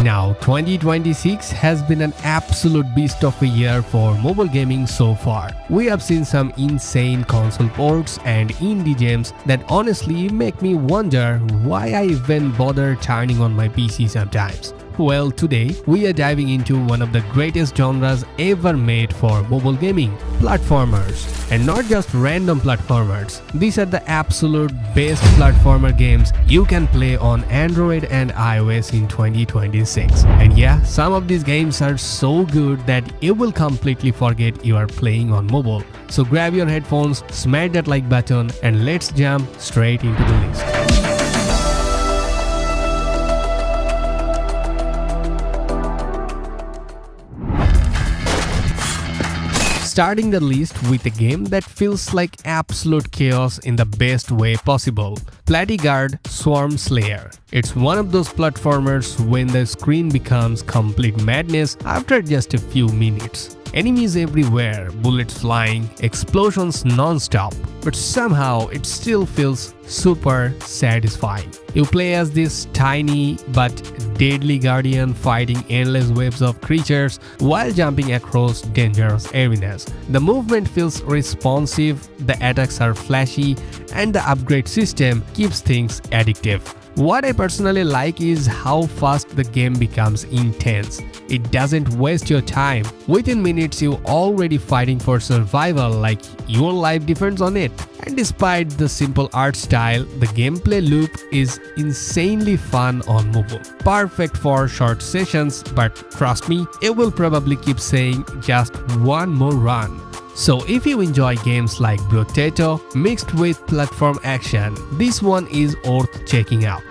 Now, 2026 has been an absolute beast of a year for mobile gaming so far. We have seen some insane console ports and indie gems that honestly make me wonder why I even bother turning on my PC sometimes. Well, today we are diving into one of the greatest genres ever made for mobile gaming, platformers. And not just random platformers, these are the absolute best platformer games you can play on Android and iOS in 2026. And yeah, some of these games are so good that you will completely forget you are playing on mobile. So grab your headphones, smash that like button, and let's jump straight into the list. Starting the list with a game that feels like absolute chaos in the best way possible. Platyguard Swarm Slayer. It's one of those platformers when the screen becomes complete madness after just a few minutes. Enemies everywhere, bullets flying, explosions non-stop, but somehow it still feels super satisfying. You play as this tiny but deadly guardian fighting endless waves of creatures while jumping across dangerous arenas. The movement feels responsive, the attacks are flashy, and the upgrade system keeps things addictive. What I personally like is how fast the game becomes intense. It doesn't waste your time. Within minutes you're already fighting for survival like your life depends on it. And despite the simple art style, the gameplay loop is insanely fun on mobile. Perfect for short sessions, but trust me, it will probably keep saying just one more run. So if you enjoy games like Potato mixed with platform action, this one is worth checking out.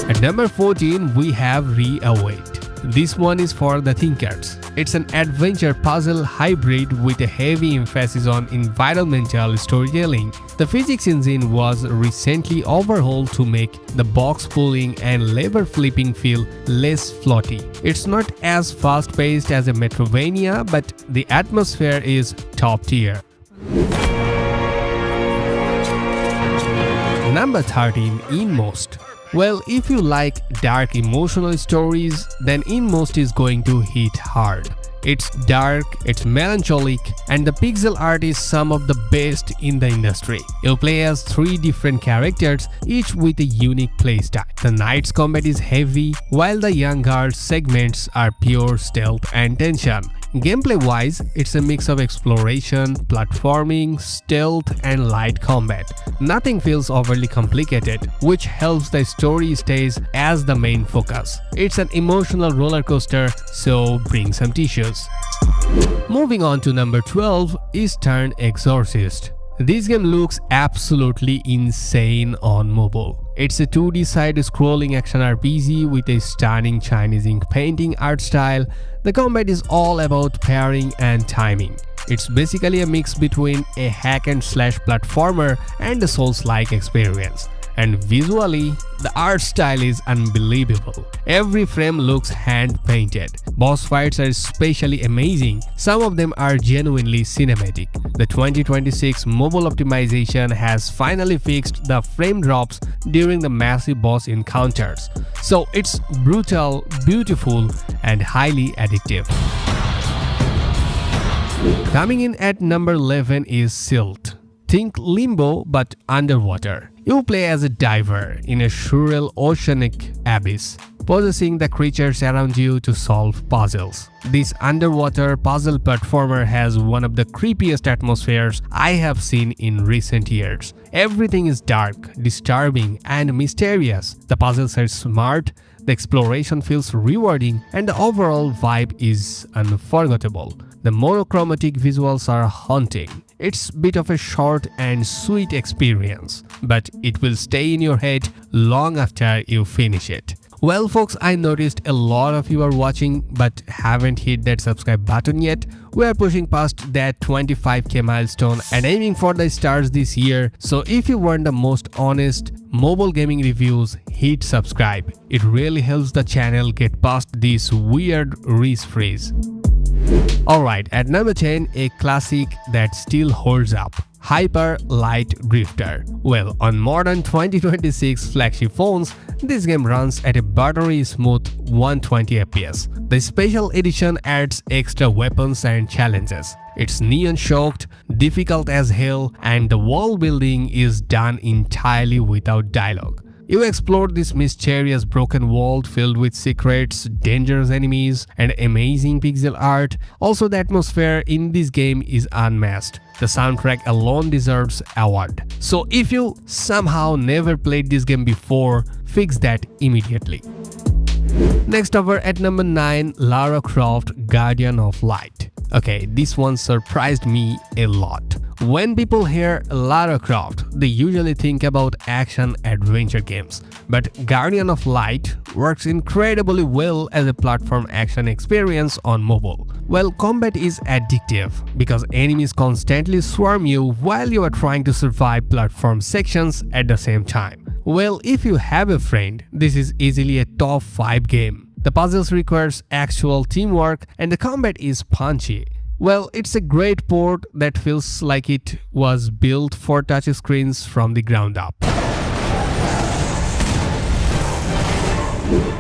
At number 14 we have Re-Await. This one is for the thinkers. It's an adventure puzzle hybrid with a heavy emphasis on environmental storytelling. The physics engine was recently overhauled to make the box pulling and lever flipping feel less floaty. It's not as fast-paced as a Metroidvania, but the atmosphere is top tier. Number 13, Inmost. Well, if you like dark emotional stories, then Inmost is going to hit hard. It's dark, it's melancholic, and the pixel art is some of the best in the industry. You play as 3 different characters, each with a unique playstyle. The knight's combat is heavy, while the young guard's segments are pure stealth and tension. Gameplay-wise, it's a mix of exploration, platforming, stealth, and light combat. Nothing feels overly complicated, which helps the story stays as the main focus. It's an emotional roller coaster, so bring some tissues. Moving on to number 12, Eastern Exorcist. This game looks absolutely insane on mobile. It's a 2D side-scrolling action RPG with a stunning Chinese ink painting art style. The combat is all about parrying and timing. It's basically a mix between a hack-and-slash platformer and a Soulslike experience. And visually, the art style is unbelievable. Every frame looks hand-painted. Boss fights are especially amazing. Some of them are genuinely cinematic. The 2026 mobile optimization has finally fixed the frame drops during the massive boss encounters. So it's brutal, beautiful, and highly addictive. Coming in at number 11 is Silt. Think Limbo but underwater. You play as a diver in a surreal oceanic abyss, possessing the creatures around you to solve puzzles. This underwater puzzle platformer has one of the creepiest atmospheres I have seen in recent years. Everything is dark, disturbing, and mysterious. The puzzles are smart, the exploration feels rewarding, and the overall vibe is unforgettable. The monochromatic visuals are haunting. It's a bit of a short and sweet experience, but it will stay in your head long after you finish it. Well folks, I noticed a lot of you are watching but haven't hit that subscribe button yet. We are pushing past that 25k milestone and aiming for the stars this year, so if you want the most honest mobile gaming reviews, hit subscribe. It really helps the channel get past this weird freeze. Alright, at number 10, a classic that still holds up. Hyper Light Drifter. Well, on modern 2026 flagship phones, this game runs at a buttery smooth 120 FPS. The special edition adds extra weapons and challenges. It's neon-choked, difficult as hell, and the world building is done entirely without dialogue. You explore this mysterious broken world filled with secrets, dangerous enemies, and amazing pixel art. Also, the atmosphere in this game is unmatched. The soundtrack alone deserves award. So if you somehow never played this game before, fix that immediately. Next over at number 9, Lara Croft Guardian of Light. Okay, this one surprised me a lot. When people hear Lara Croft, they usually think about action-adventure games. But Guardian of Light works incredibly well as a platform action experience on mobile. Well, combat is addictive because enemies constantly swarm you while you are trying to survive platform sections at the same time. Well, if you have a friend, this is easily a top 5 game. The puzzles requires actual teamwork and the combat is punchy. Well, it's a great port that feels like it was built for touchscreens from the ground up.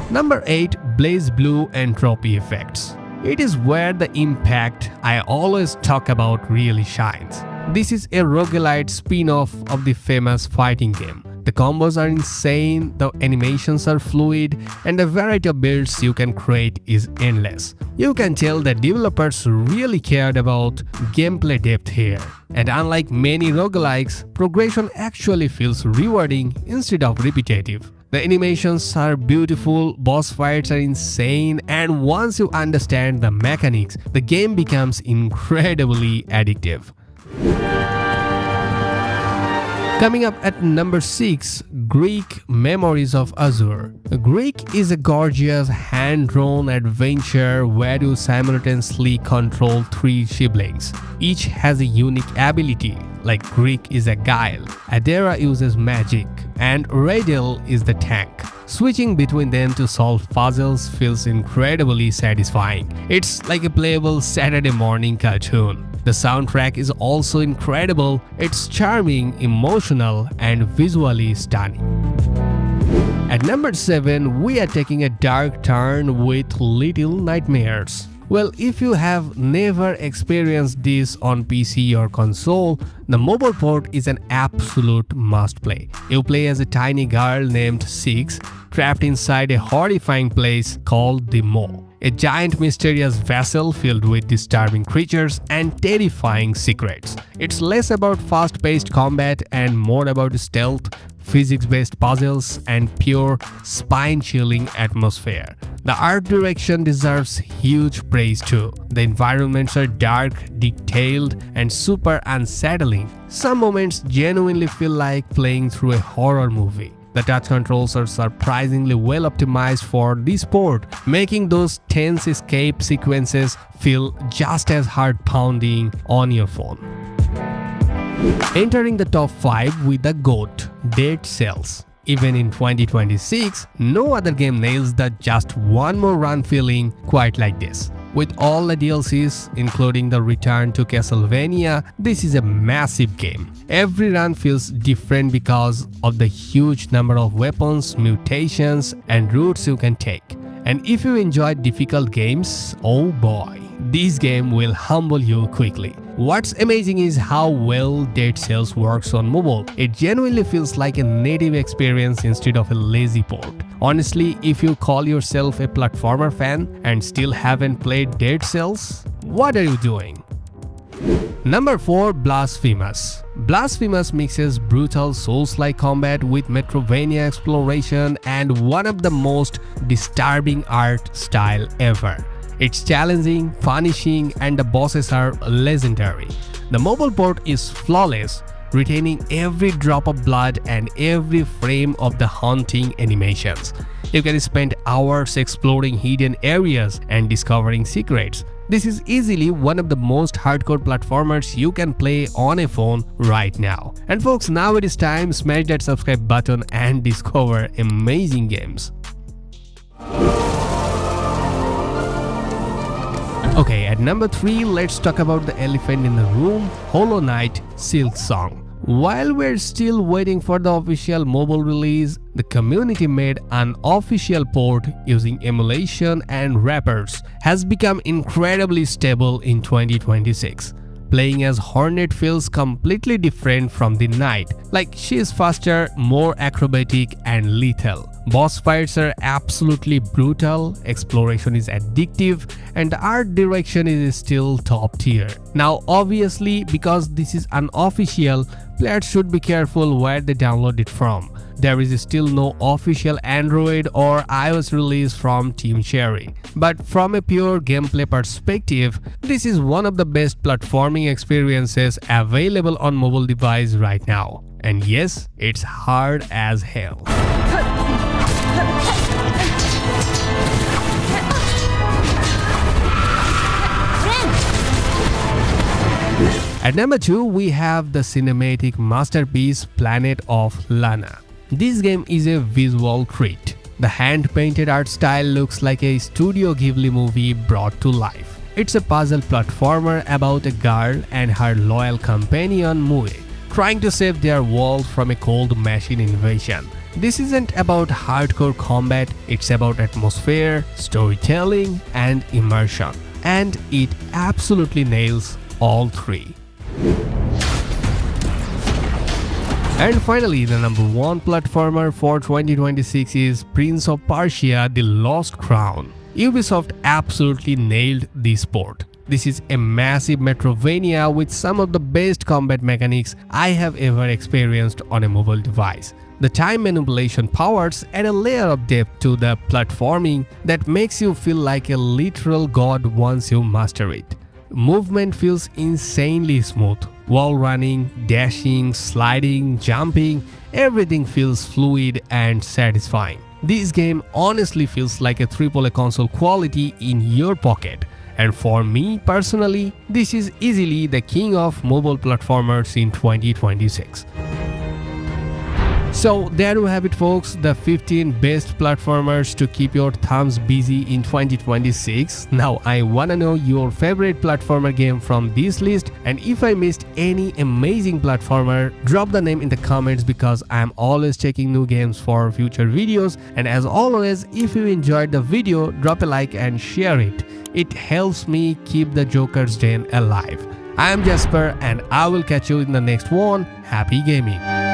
Number 8, Blaze Blue Entropy Effects. It is where the impact I always talk about really shines. This is a roguelite spin-off of the famous fighting game. The combos are insane, the animations are fluid, and the variety of builds you can create is endless. You can tell that developers really cared about gameplay depth here. And unlike many roguelikes, progression actually feels rewarding instead of repetitive. The animations are beautiful, boss fights are insane, and once you understand the mechanics, the game becomes incredibly addictive. Coming up at number 6, Greek Memories of Azure. Greek is a gorgeous hand-drawn adventure where you simultaneously control 3 siblings. Each has a unique ability, like Greek is a guile, Adera uses magic, and Radil is the tank. Switching between them to solve puzzles feels incredibly satisfying. It's like a playable Saturday morning cartoon. The soundtrack is also incredible. It's charming, emotional, and visually stunning. At number 7, we are taking a dark turn with Little Nightmares. Well, if you have never experienced this on PC or console, the mobile port is an absolute must-play. You play as a tiny girl named Six, trapped inside a horrifying place called the Maw, a giant mysterious vessel filled with disturbing creatures and terrifying secrets. It's less about fast-paced combat and more about stealth, physics-based puzzles, and pure spine-chilling atmosphere. The art direction deserves huge praise too. The environments are dark, detailed, and super unsettling. Some moments genuinely feel like playing through a horror movie. The touch controls are surprisingly well optimized for this port, making those tense escape sequences feel just as heart-pounding on your phone. Entering the top 5 with the GOAT, Dead Cells. Even in 2026, no other game nails the just one more run feeling quite like this. With all the DLCs, including the return to Castlevania, this is a massive game. Every run feels different because of the huge number of weapons, mutations, and routes you can take. And if you enjoy difficult games, oh boy, this game will humble you quickly. What's amazing is how well Dead Cells works on mobile. It genuinely feels like a native experience instead of a lazy port. Honestly, if you call yourself a platformer fan and still haven't played Dead Cells, what are you doing? Number 4, Blasphemous. Blasphemous mixes brutal Souls-like combat with Metroidvania exploration and one of the most disturbing art style ever. It's challenging, punishing, and the bosses are legendary. The mobile port is flawless, retaining every drop of blood and every frame of the haunting animations. You can spend hours exploring hidden areas and discovering secrets. This is easily one of the most hardcore platformers you can play on a phone right now. And folks, now it is time, smash that subscribe button and discover amazing games. Okay, at number 3, let's talk about the elephant in the room, Hollow Knight Silksong. While we're still waiting for the official mobile release, the community made an official port using emulation and wrappers has become incredibly stable in 2026. Playing as Hornet feels completely different from the Knight, like she is faster, more acrobatic and lethal. Boss fights are absolutely brutal, exploration is addictive, and the art direction is still top tier. Now obviously, because this is unofficial, players should be careful where they download it from. There is still no official Android or iOS release from Team Cherry. But from a pure gameplay perspective, this is one of the best platforming experiences available on mobile device right now. And yes, it's hard as hell. At number 2, we have the cinematic masterpiece Planet of Lana. This game is a visual treat. The hand-painted art style looks like a Studio Ghibli movie brought to life. It's a puzzle platformer about a girl and her loyal companion Mue, trying to save their world from a cold machine invasion. This isn't about hardcore combat, it's about atmosphere, storytelling, and immersion. And it absolutely nails all three. And finally, the number 1 platformer for 2026 is Prince of Persia: The Lost Crown. Ubisoft absolutely nailed this port. This is a massive Metroidvania with some of the best combat mechanics I have ever experienced on a mobile device. The time manipulation powers add a layer of depth to the platforming that makes you feel like a literal god once you master it. Movement feels insanely smooth. Wall running, dashing, sliding, jumping, everything feels fluid and satisfying. This game honestly feels like a AAA console quality in your pocket. And for me personally, this is easily the king of mobile platformers in 2026. So there you have it folks, the 15 best platformers to keep your thumbs busy in 2026. Now I wanna know your favorite platformer game from this list, and if I missed any amazing platformer, drop the name in the comments because I am always checking new games for future videos. And as always, if you enjoyed the video, drop a like and share it. It helps me keep the Joker's Den alive. I am Jasper and I will catch you in the next one. Happy gaming!